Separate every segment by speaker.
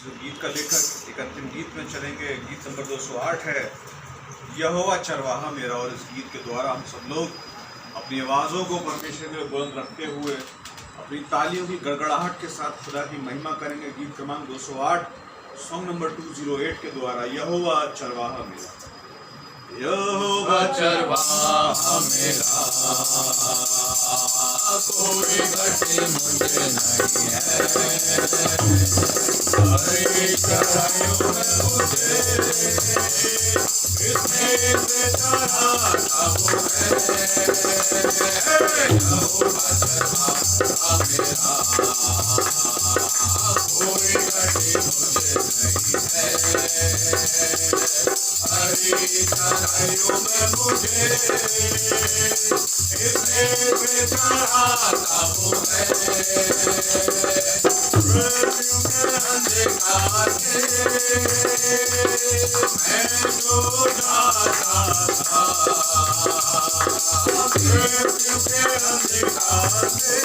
Speaker 1: जो गीत का लेखक एक अंतिम गीत में चलेंगे। गीत नंबर 208 है यहोवा चरवाहा मेरा। और इस गीत के द्वारा हम सब लोग अपनी आवाज़ों को परमेश्वर के लिए बुलंद रखते हुए अपनी तालियों की गड़गड़ाहट के साथ खुदा की महिमा करेंगे। गीत क्रमांक 208 सॉन्ग नंबर 208 के द्वारा यहोवा चरवाहा मेरा। यहोवा
Speaker 2: चरवाहा मेरा, कोई घटी मुझे नहीं है। हरे चराइयों में मुझे इसमें से चराता वो है। यहोवा चरवाहा मेरा, कोई घटी मुझे नहीं है। हरी चराइयों में मुझे इसमें चराता वो है। मृत्यु के अंधकार से मैं जो जाता था, मृत्यु के अंधकार से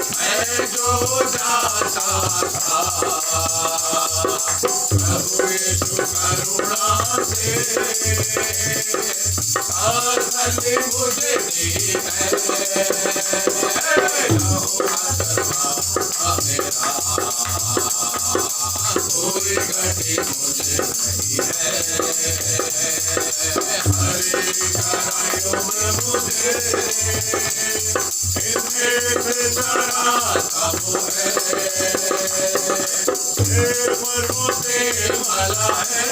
Speaker 2: मैं जो जाता था, प्रभु यीशु करुणा से आसली मुझे दी है। यहोवा चरवाहा मेरा, कोई घटी मुझे नहीं है। हरी चराइयों में मुझे इसमें चराता वो है। प्रभु से भला है,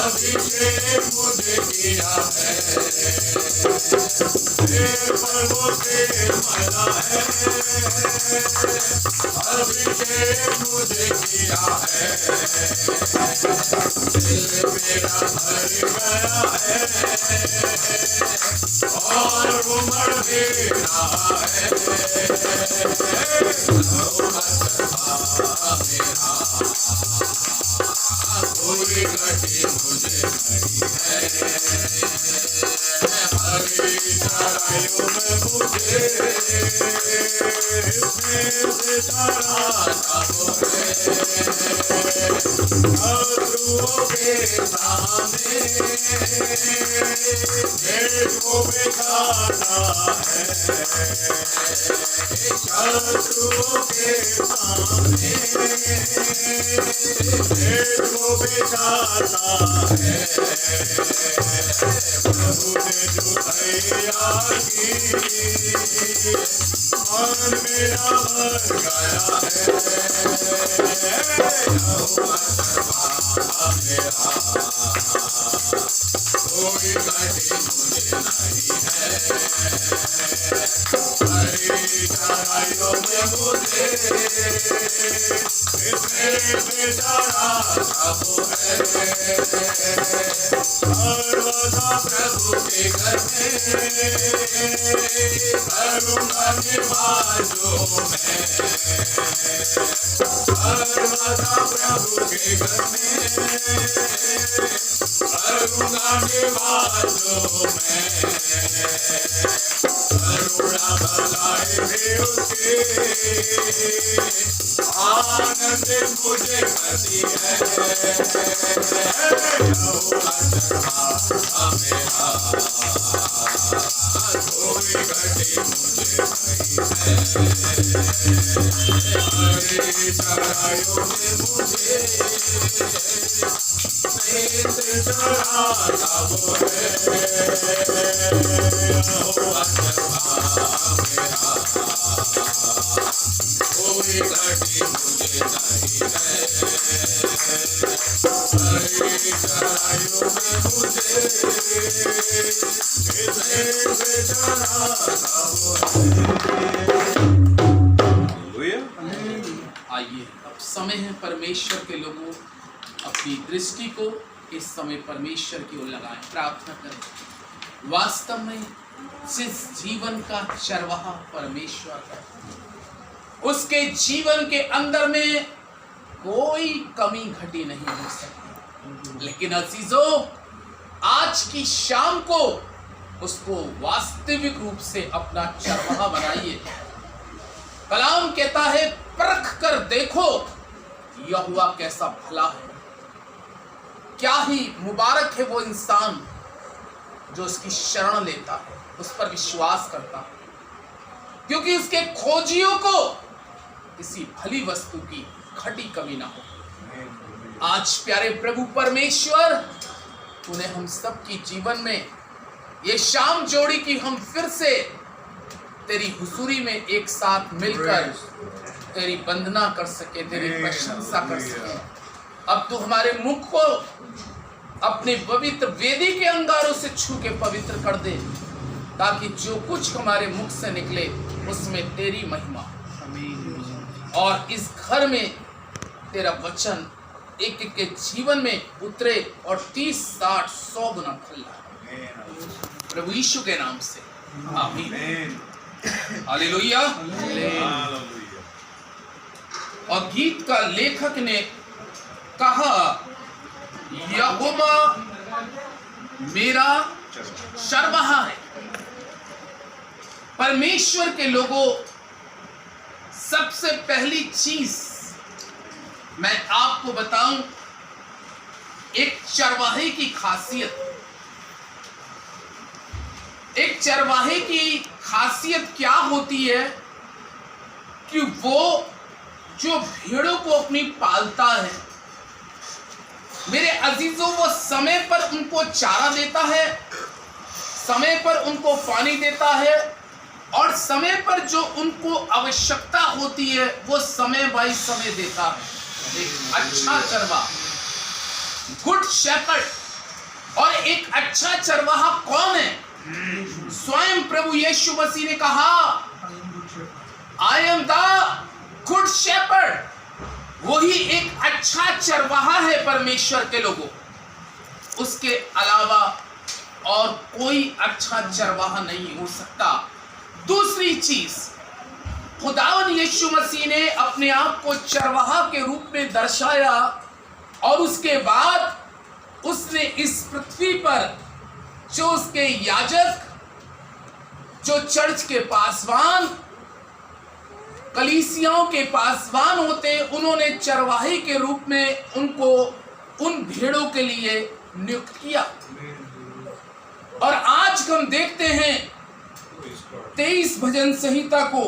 Speaker 2: अभिषेक मुझे किया है। प्रभु से भला है, अभिषेक मुझे किया है। दिल मेरा भर गया है और उमड़ भी रहा है। यहोवा चरवाहा मेरा, कोई घटी मुझे नहीं है। हरी चराइयों में मुझे इसमें से चराता वो है। शत्रुओं के सामने जेठ को बिठाता है। शत्रुओं के सामने जेठ को बिठाता है। प्रभु ने जो तैयार की मन मेरा भर गया है। यहोवा चरवाहा मेरा, कोई घटी मुझे नहीं है। हरी चराइयों में मुझे इसमें चराता वो है। सर्वदा प्रभु के घर में करूँगा निवास जो मैं। सर्वदा प्रभु के घर में करूँगा निवास जो मैं। करुणा भलाई भी उसकी आनंद मुझे करती है। यहोवा चरवाहा मेरा, कोई घटी मुझे नहीं है। हरी चराइयों में मुझे चराता वो है। यहोवा चरवाहा मेरा, कोई घटी मुझे नहीं है। हरी चराइयों में मुझे इसमें चराता वो है।
Speaker 3: आइए, अब समय है परमेश्वर के लोगों अपनी दृष्टि को इस समय परमेश्वर की ओर लगाएं, प्रार्थना करें। वास्तव में जिस जीवन का चरवाहा परमेश्वर है, उसके जीवन के अंदर में कोई कमी घटी नहीं हो सकती। लेकिन अजीजों, आज की शाम को उसको वास्तविक रूप से अपना चरवाहा बनाइए। कलाम कहता है, प्रकट देखो यहोवा कैसा भला है, क्या ही मुबारक है वो इंसान जो उसकी शरण लेता है, उस पर विश्वास करता है, क्योंकि उसके खोजियों को किसी भली वस्तु की घटी कमी ना हो। आज प्यारे प्रभु परमेश्वर, तूने हम सबकी जीवन में ये शाम जोड़ी कि हम फिर से तेरी हुजूरी में एक साथ मिलकर तेरी वंदना कर सके, तेरी प्रशंसा कर सके। अब तू हमारे मुख को अपने पवित्र वेदी के अंगारों से छू के पवित्र कर दे, ताकि जो कुछ हमारे मुख से निकले उसमें तेरी महिमा, और इस घर में तेरा वचन एक एक के जीवन में उतरे और 30, 60, 100 गुना फैलाए, प्रभु यीशु के नाम से आमीन। हालेलुया। और गीत का लेखक ने कहा, यहोवा मेरा चरवाहा है। परमेश्वर के लोगों, सबसे पहली चीज मैं आपको बताऊं, एक चरवाहे की खासियत। एक चरवाहे की खासियत क्या होती है कि वो जो भेड़ों को अपनी पालता है, मेरे अजीजों, वो समय पर उनको चारा देता है, समय पर उनको पानी देता है, और समय पर जो उनको आवश्यकता होती है वो समय बाय समय देता है। एक अच्छा चरवाहा, गुड शेपर्ड। और एक अच्छा चरवाहा कौन है? स्वयं प्रभु यीशु मसीह ने कहा, I am the good shepherd. वही एक अच्छा चरवाहा है परमेश्वर के लोगों। उसके अलावा और कोई अच्छा चरवाहा नहीं हो सकता। दूसरी चीज, खुदावन यीशु मसीह ने अपने आप को चरवाहा के रूप में दर्शाया, और उसके बाद उसने इस पृथ्वी पर जो उसके याजक, जो चर्च के पासवान, कलीसियाओं के पासवान होते, उन्होंने चरवाहे के रूप में उनको उन भेड़ों के लिए नियुक्त किया। और आज हम देखते हैं 23 भजन संहिता को,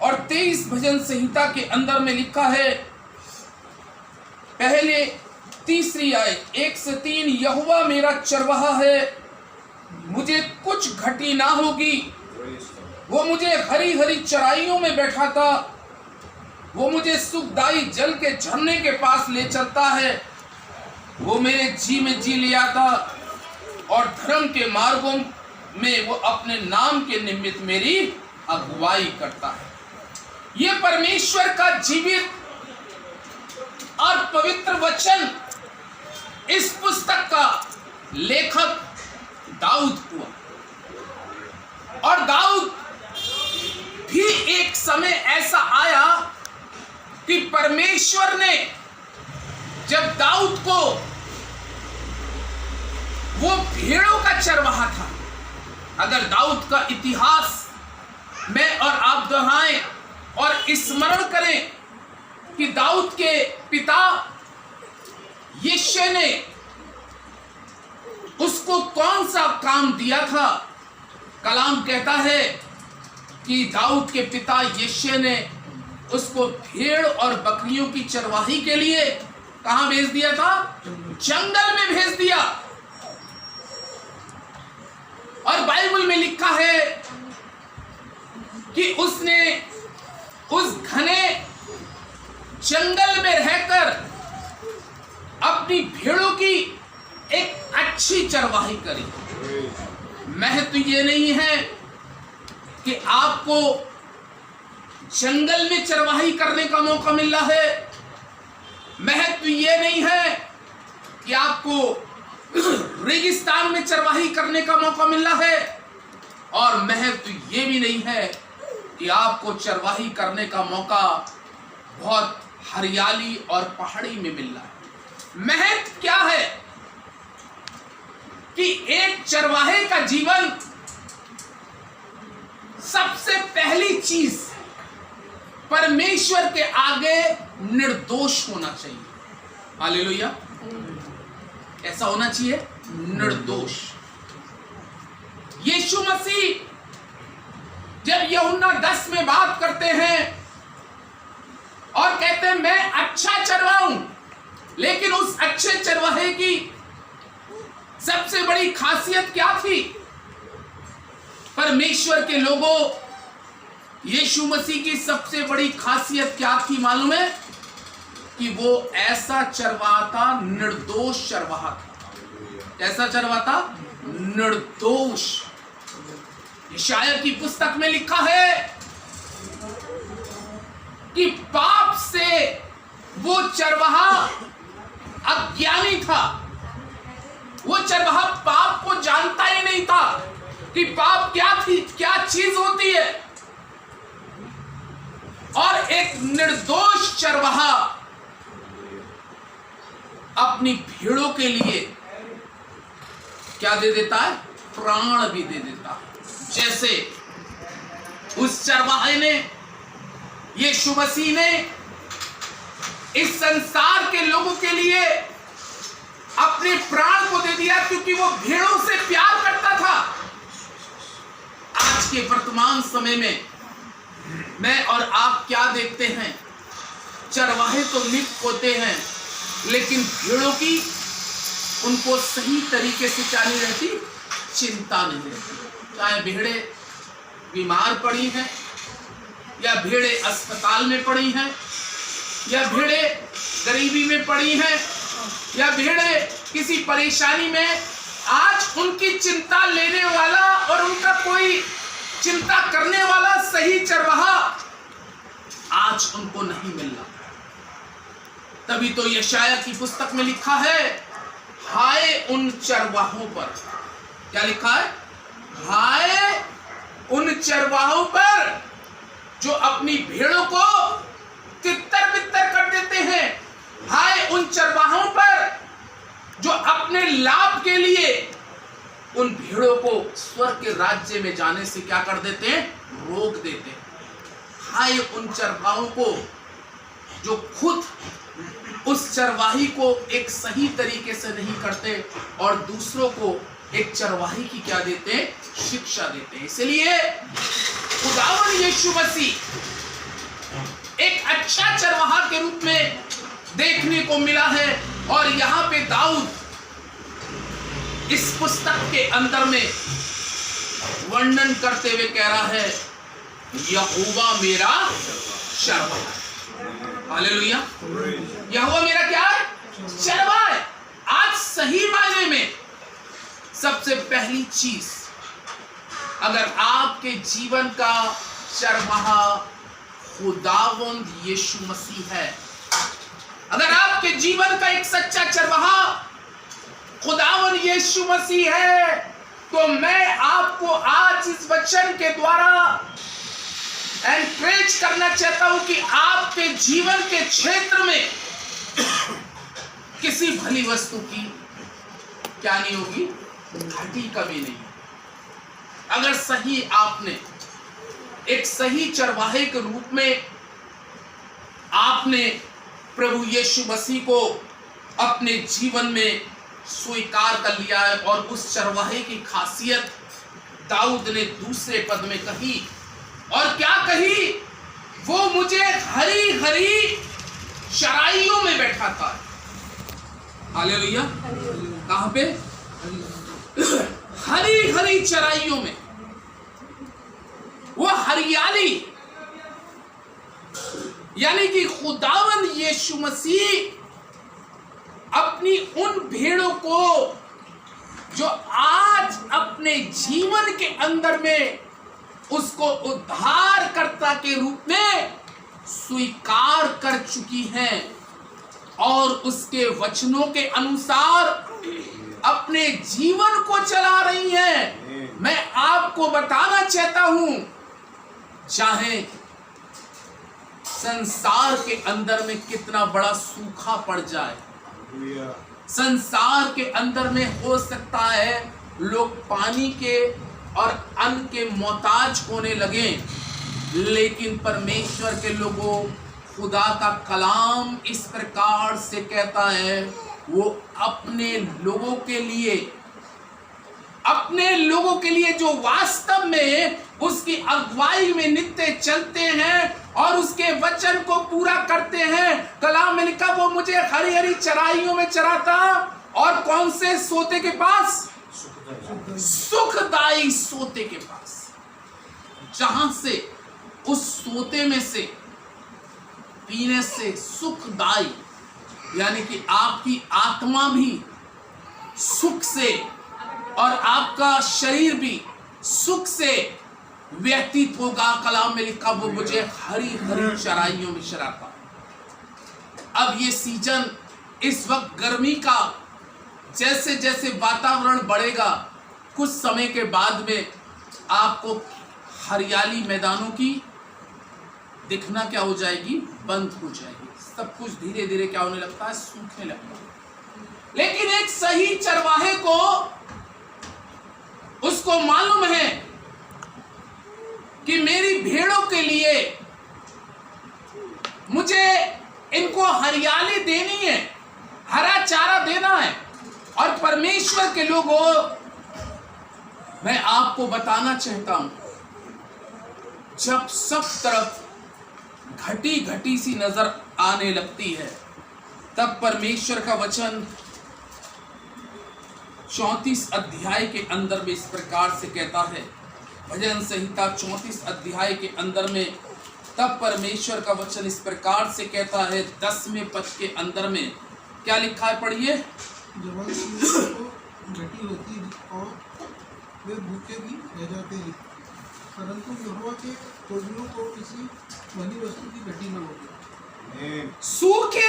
Speaker 3: और 23 भजन संहिता के अंदर में लिखा है, पहले तीसरी आयत 1 से 3, यहोवा मेरा चरवाहा है, मुझे कुछ घटी ना होगी। वो मुझे हरी हरी चराइयों में बैठाता, वो मुझे सुखदाई जल के झरने के पास ले चलता है। वो मेरे जी में जी ले आता, और धर्म के मार्गों में वो अपने नाम के निमित्त मेरी अगुवाई करता है। ये परमेश्वर का जीवित और पवित्र वचन, इस पुस्तक का लेखक दाऊद हुआ। और दाऊद भी एक समय ऐसा आया कि परमेश्वर ने जब दाऊद को, वो भेड़ों का चरवाहा था। अगर दाऊद का इतिहास मैं और आप दोहराएं और स्मरण करें कि दाऊद के पिता यिशै ने उसको कौन सा काम दिया था। कलाम कहता है कि दाऊद के पिता यिशै ने उसको भेड़ और बकरियों की चरवाही के लिए कहां भेज दिया था? जंगल में भेज दिया। और बाइबल में लिखा है कि उसने उस घने जंगल में रहकर अपनी भेड़ों की एक अच्छी चरवाही करी। महत्व ये नहीं है कि आपको जंगल में चरवाही करने का मौका मिल रहा है। महत्व ये नहीं है कि आपको रेगिस्तान में चरवाही करने का मौका मिल रहा है। और महत्व ये भी नहीं है कि आपको चरवाही करने का मौका बहुत हरियाली और पहाड़ी में मिल रहा है। महत्व क्या है कि एक चरवाहे का जीवन, सबसे पहली चीज परमेश्वर के आगे निर्दोष होना चाहिए। हालेलुया, ऐसा होना चाहिए, निर्दोष। यीशु मसीह जब यूहन्ना 10 में बात करते हैं और कहते हैं मैं अच्छा चरवाहा हूं, लेकिन उस अच्छे चरवाहे की सबसे बड़ी खासियत क्या थी? परमेश्वर के लोगों, यीशु मसीह की सबसे बड़ी खासियत क्या थी मालूम है? कि वो ऐसा चरवाहा था, निर्दोष चरवाहा था। ऐसा चरवाहा था, निर्दोष। यशायाह की पुस्तक में लिखा है कि पाप से वो चरवाहा अज्ञानी था। वो चरवाहा पाप को जानता ही नहीं था कि पाप क्या थी, क्या चीज होती है। और एक निर्दोष चरवाहा अपनी भेड़ों के लिए क्या दे देता है? प्राण भी दे देता है। जैसे उस चरवाहे ने, यीशु मसीह ने इस संसार के लोगों के लिए अपने प्राण को दे दिया, क्योंकि वो भेड़ों से प्यार करता था। आज के वर्तमान समय में मैं और आप क्या देखते हैं? चरवाहे तो नियुक्त होते हैं, लेकिन भेड़ों की उनको सही तरीके से क्या नहीं रहती? चिंता नहीं रहती। चाहे भेड़े बीमार पड़ी हैं, या भेड़े अस्पताल में पड़ी हैं, या भेड़े गरीबी में पड़ी हैं, या भेड़े किसी परेशानी में, आज उनकी चिंता लेने वाला और उनका कोई चिंता करने वाला सही चरवाहा आज उनको नहीं मिल रहा। तभी तो यशायाह की पुस्तक में लिखा है, हाय उन चरवाहों पर। क्या लिखा है? हाय उन चरवाहों पर जो अपनी भेड़ों को तितर बितर कर देते हैं। हाय उन चरवाहों पर जो अपने लाभ के लिए उन भेड़ों को स्वर्ग के राज्य में जाने से क्या कर देते हैं? रोक देते हैं। हाय उन चरवाहों को जो खुद उस चरवाही को एक सही तरीके से नहीं करते और दूसरों को एक चरवाही की क्या देते हैं? शिक्षा देते हैं। इसलिए खुदावन यीशु मसीह एक अच्छा चरवाहा के रूप में देखने को मिला है। और यहाँ पे दाऊद इस पुस्तक के अंदर में वर्णन करते हुए कह रहा है, यहोवा मेरा चरवाहा है। हालेलुया, यहोवा मेरा क्या है? चरवाहा है। आज सही मायने में सबसे पहली चीज, अगर आपके जीवन का चरवाहा खुदावंद यीशु मसीह है, अगर आपके जीवन का एक सच्चा चरवाहा खुदावंद यीशु मसीह है, तो मैं आपको आज इस वचन के द्वारा एनकरेज करना चाहता हूं कि आपके जीवन के क्षेत्र में किसी भली वस्तु की क्या नहीं होगी? घटी कमी नहीं। अगर सही आपने एक सही चरवाहे के रूप में आपने प्रभु यीशु मसीह को अपने जीवन में स्वीकार कर लिया है, और उस चरवाहे की खासियत दाऊद ने दूसरे पद में कही, और क्या कही? वो मुझे हरी हरी चराइयों में बैठाता है। हालेलुया, कहां पे? हरी हरी चराइयों में। वो हरियाली यानी कि खुदावंद यीशु मसीह अपनी उन भेड़ों को जो आज अपने जीवन के अंदर में उसको उद्धारकर्ता के रूप में स्वीकार कर चुकी हैं और उसके वचनों के अनुसार अपने जीवन को चला रही हैं। मैं आपको बताना चाहता हूं, चाहे संसार के अंदर में कितना बड़ा सूखा पड़ जाए, संसार के अंदर में हो सकता है लोग पानी के और अन्न के मोहताज होने लगे, लेकिन परमेश्वर के लोगों, खुदा का कलाम इस प्रकार से कहता है, वो अपने लोगों के लिए जो वास्तव में उसकी अगुवाई में नित्य चलते हैं और उसके वचन को पूरा करते हैं। कलाम में लिखा, वो मुझे हरी हरी चराइयों में चराता और कौन से सोते के पास? सुखदाई सोते के पास, जहां से उस सोते में से पीने से सुखदाई, यानी कि आपकी आत्मा भी सुख से और आपका शरीर भी सुख से व्यतीत होगा। कलाम में लिखा, वो मुझे हरी हरी चराइयों में चराता। अब ये सीजन, इस वक्त गर्मी का, जैसे जैसे वातावरण बढ़ेगा, कुछ समय के बाद में आपको हरियाली मैदानों की दिखना क्या हो जाएगी? बंद हो जाएगी। सब कुछ धीरे धीरे क्या होने लगता है? सूखने लगता है। लेकिन एक सही चरवाहे को, उसको मालूम है कि मेरी भेड़ों के लिए मुझे इनको हरियाली देनी है, हरा चारा देना है। और परमेश्वर के लोगों, मैं आपको बताना चाहता हूं, जब सब तरफ घटी घटी सी नजर आने लगती है, तब परमेश्वर का वचन 34 अध्याय के अंदर में इस प्रकार से कहता है, भजन संहिता 34 अध्याय के अंदर में, तब परमेश्वर का वचन इस प्रकार से कहता है, 10वें पद के अंदर में क्या लिखा है? पढ़िए।
Speaker 4: जवान को घटी होती और वे भूखे भी रह जाते हैं, परंतु यहोवा के खोजनों को किसी भली वस्तु की घटी न होगी।
Speaker 3: सूखे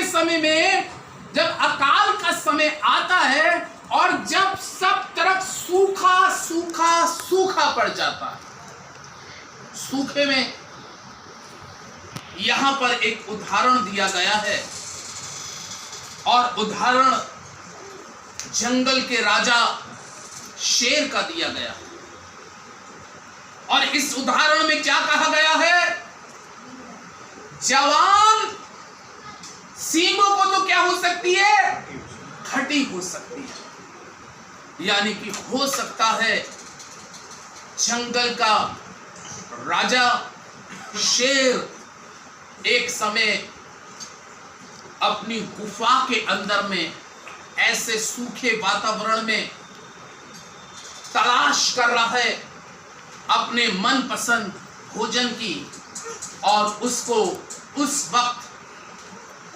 Speaker 3: समय में जब अकाल का समय आता है और जब सब तरफ सूखा सूखा सूखा पड़ जाता है, सूखे में यहां पर एक उदाहरण दिया गया है, और उदाहरण जंगल के राजा शेर का दिया गया है। और इस उदाहरण में क्या कहा गया है? जवान सींगों को तो क्या हो सकती है? खटी हो सकती है। यानी कि हो सकता है जंगल का राजा शेर एक समय अपनी गुफा के अंदर में ऐसे सूखे वातावरण में तलाश कर रहा है अपने मनपसंद भोजन की, और उसको उस वक्त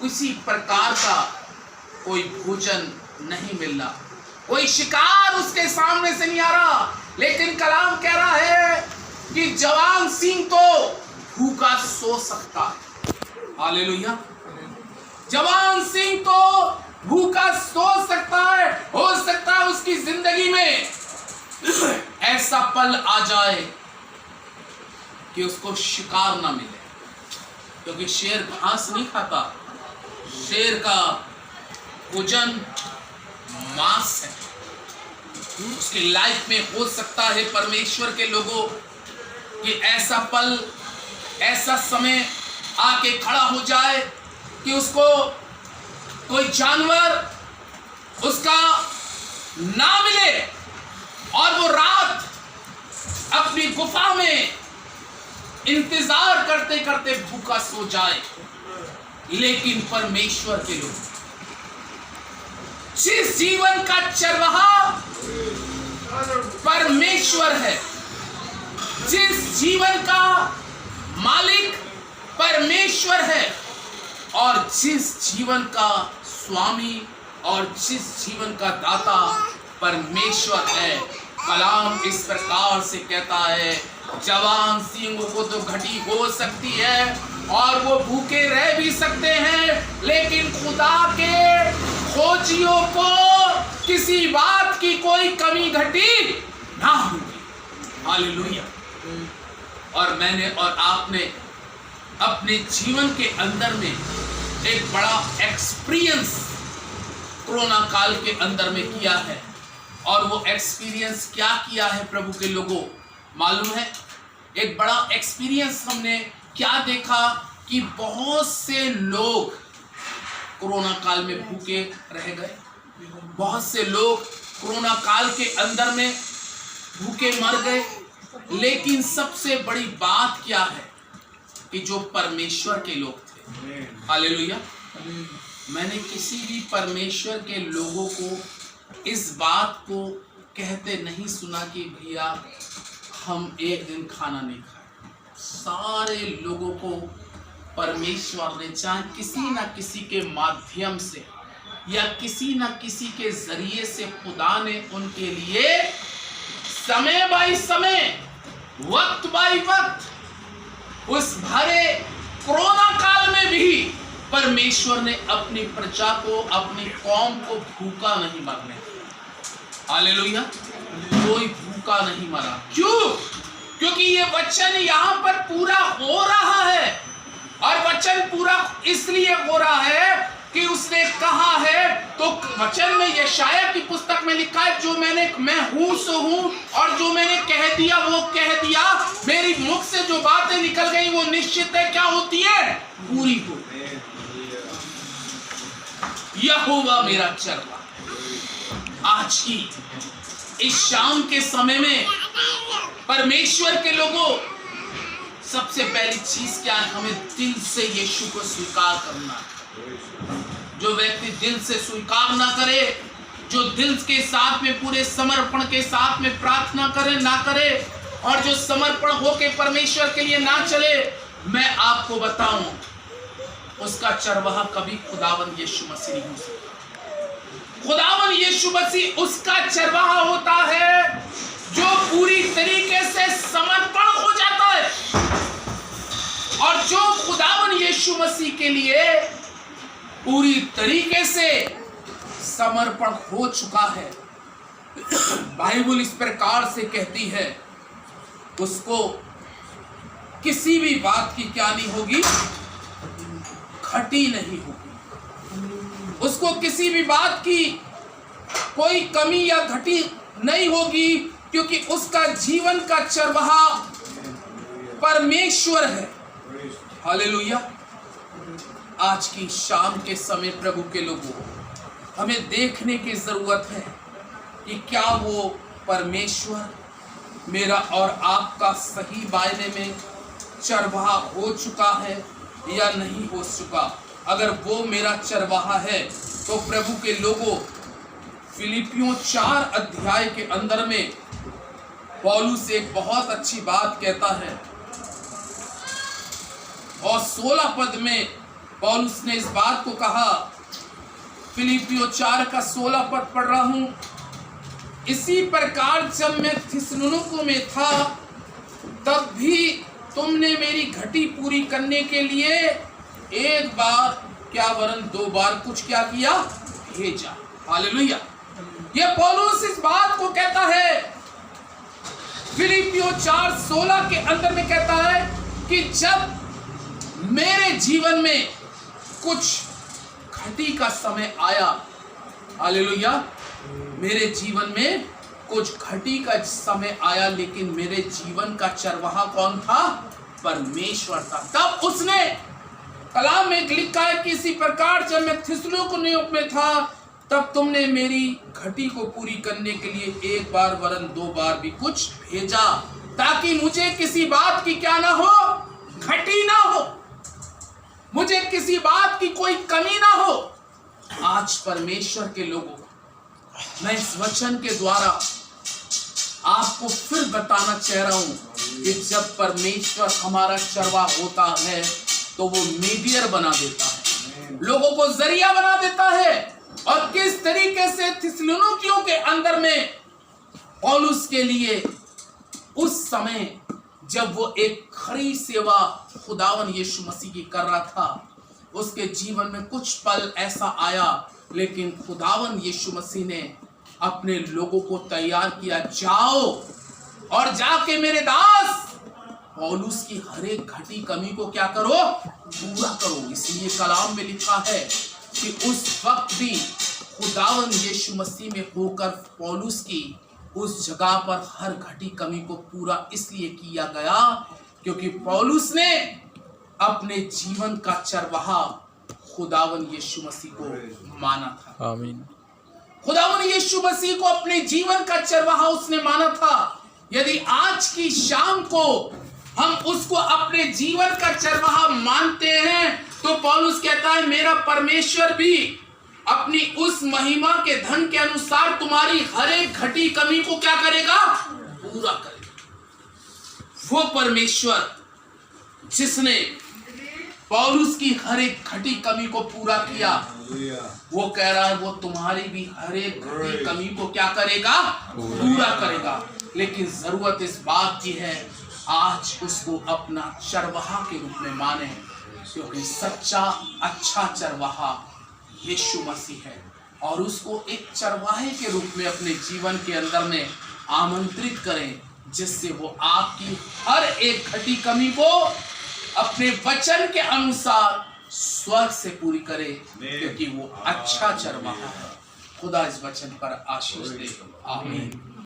Speaker 3: किसी प्रकार का कोई भोजन नहीं मिल रहा, कोई शिकार उसके सामने से नहीं आ रहा। लेकिन कलाम कह रहा है कि जवान सिंह तो भूखा सो सकता है। हालेलुया। जवान सिंह तो भूखा सो सकता है। हो सकता है उसकी जिंदगी में ऐसा पल आ जाए कि उसको शिकार ना मिले, क्योंकि शेर घास नहीं खाता, शेर का भोजन मांस है। उसकी लाइफ में हो सकता है परमेश्वर के लोगों कि ऐसा पल, ऐसा समय आके खड़ा हो जाए कि उसको कोई जानवर उसका ना मिले और वो रात अपनी गुफा में इंतजार करते करते भूखा सो जाए। लेकिन परमेश्वर के लोग, जिस जीवन का चरवाहा परमेश्वर है, जिस जीवन का मालिक परमेश्वर है, और जिस जीवन का स्वामी और जिस जीवन का दाता परमेश्वर है, कलाम इस प्रकार से कहता है, जवान सिंहों को तो घटी हो सकती है और वो भूखे रह भी सकते हैं, लेकिन खुदा के खोजियों को किसी बात की कोई कमी घटी ना होगी। हालेलुया। और मैंने और आपने अपने जीवन के अंदर में एक बड़ा एक्सपीरियंस कोरोना काल के अंदर में किया है। और वो एक्सपीरियंस क्या किया है प्रभु के लोगों मालूम है? एक बड़ा एक्सपीरियंस हमने क्या देखा कि बहुत से लोग कोरोना काल में भूखे रह गए, बहुत से लोग कोरोना काल के अंदर में भूखे मर गए। लेकिन सबसे बड़ी बात क्या है कि जो परमेश्वर के लोग थे, हालेलुया, मैंने किसी भी परमेश्वर के लोगों को इस बात को कहते नहीं सुना कि भैया हम एक दिन खाना नहीं खाए। सारे लोगों को परमेश्वर ने चाहे किसी ना किसी के माध्यम से या किसी ना किसी के जरिए से खुदा ने उनके लिए समय बाई समय, वक्त बाई वक्त, उस भरे कोरोना काल में भी परमेश्वर ने अपनी प्रजा को, अपनी कौम को भूखा नहीं मरने दिया। हालेलुया, कोई भूखा नहीं मरा। क्यों? क्योंकि ये वचन यहाँ पर पूरा हो रहा है। और वचन पूरा इसलिए हो रहा है कि उसने कहा है, तो वचन में यशाया की पुस्तक में लिखा है, जो मैं हूं सो हूं, और जो मैंने कह दिया वो कह दिया। मेरी मुख से जो बातें निकल गई वो निश्चित है क्या होती है? पूरी हो। यहोवा मेरा चरवाहा। आज की इस शाम के समय में परमेश्वर के लोगों, सबसे पहली चीज क्या है? हमें दिल से यीशु को स्वीकार करना। जो व्यक्ति दिल से स्वीकार ना करे, जो दिल के साथ में पूरे समर्पण के साथ में प्रार्थना करे ना करे, और जो समर्पण होके परमेश्वर के लिए ना चले, मैं आपको बताऊं उसका चरवाहा कभी खुदावंद यीशु मसीह नहीं हो सकता। खुदावंद यीशु मसीह उसका चरवाहा होता है जो पूरी तरीके से समर्पण हो जाता है, और जो खुदावंद यीशु मसीह के लिए पूरी तरीके से समर्पण हो चुका है। बाइबल इस प्रकार से कहती है, उसको किसी भी बात की क्या नहीं होगी? घटी नहीं होगी। उसको किसी भी बात की कोई कमी या घटी नहीं होगी, क्योंकि उसका जीवन का चरवाहा परमेश्वर है। हालेलुया। आज की शाम के समय प्रभु के लोगों, हमें देखने की जरूरत है कि क्या वो परमेश्वर मेरा और आपका सही मायने में चरवाहा हो चुका है या नहीं हो चुका। अगर वो मेरा चरवाहा है तो प्रभु के लोगों, फिलिपियों 4 अध्याय के अंदर में पौलुस एक बहुत अच्छी बात कहता है, और 16 पद में पौलुस ने इस बात को कहा। फिलिपियों 4 का 16 पद पढ़ रहा हूं। इसी प्रकार जब मैं थिस्सलुनीके में था, तब भी तुमने मेरी घटी पूरी करने के लिए एक बार क्या वरन 2 बार कुछ क्या किया? भेजा। हालेलुया। ये पौलुस इस बात को कहता है, फिलिपियों 4:16 के अंदर में कहता है कि जब मेरे जीवन में कुछ घटी का समय आया, हालेलुया, मेरे जीवन में कुछ घटी का समय आया, लेकिन मेरे जीवन का चरवाहा कौन था? परमेश्वर था। तब उसने कलाम में लिखा है कि इसी प्रकार जब मैं थिस्सलुनीके में था, तब तुमने मेरी घटी को पूरी करने के लिए एक बार वरन 2 बार भी कुछ भेजा, ताकि मुझे किसी बात की क्या ना हो? घटी ना हो, मुझे किसी बात की कोई कमी ना हो। आज परमेश्वर के लोगों, मैं इस वचन के द्वारा आपको फिर बताना चाह रहा हूं कि जब परमेश्वर हमारा चरवाहा होता है तो वो मीडियर बना देता है, लोगों को जरिया बना देता है। और किस तरीके से थिस्सलुनीकियों के अंदर में पौलुस के लिए उस समय जब वो एक खरी सेवा खुदावन यीशु मसीह की कर रहा था, उसके जीवन में कुछ पल ऐसा आया, लेकिन खुदावन यीशु मसीह ने अपने लोगों को तैयार किया, जाओ और जाके मेरे दास पौलुस की हर एक घटी कमी को क्या करो? पूरा करो। इसलिए कलाम में लिखा है कि उस वक्त भी खुदावन यीशु मसीह में होकर पौलुस की उस जगह पर हर घटी कमी को पूरा इसलिए किया गया क्योंकि पौलुस ने अपने जीवन का चरवाहा खुदावन यीशु मसीह को माना था।
Speaker 2: आमीन।
Speaker 3: खुदावन यीशु मसीह को अपने जीवन का चरवाहा उसने माना था। यदि आज की शाम को हम उसको अपने जीवन का चरवाहा मानते हैं तो पौलुस कहता है मेरा परमेश्वर भी अपनी उस महिमा के धन के अनुसार तुम्हारी हर एक घटी कमी को क्या करेगा? पूरा करेगा। वो परमेश्वर जिसने पौलुस की हर एक घटी कमी को पूरा किया, वो कह रहा है वो तुम्हारी भी हर एक घटी कमी को क्या करेगा? पूरा करेगा। लेकिन जरूरत इस बात की है आज उसको अपना चरवाहा के रूप में माने, क्योंकि सच्चा अच्छा चरवाहा यीशु मसीह है और उसको एक चरवाहे के रूप में अपने जीवन के अंदर में आमंत्रित करें, जिससे वो आपकी हर एक घटी कमी को अपने वचन के अनुसार स्वर्ग से पूरी करे, क्योंकि वो अच्छा चरवाहा है। खुदा इस वचन पर आशीष दे। आमीन।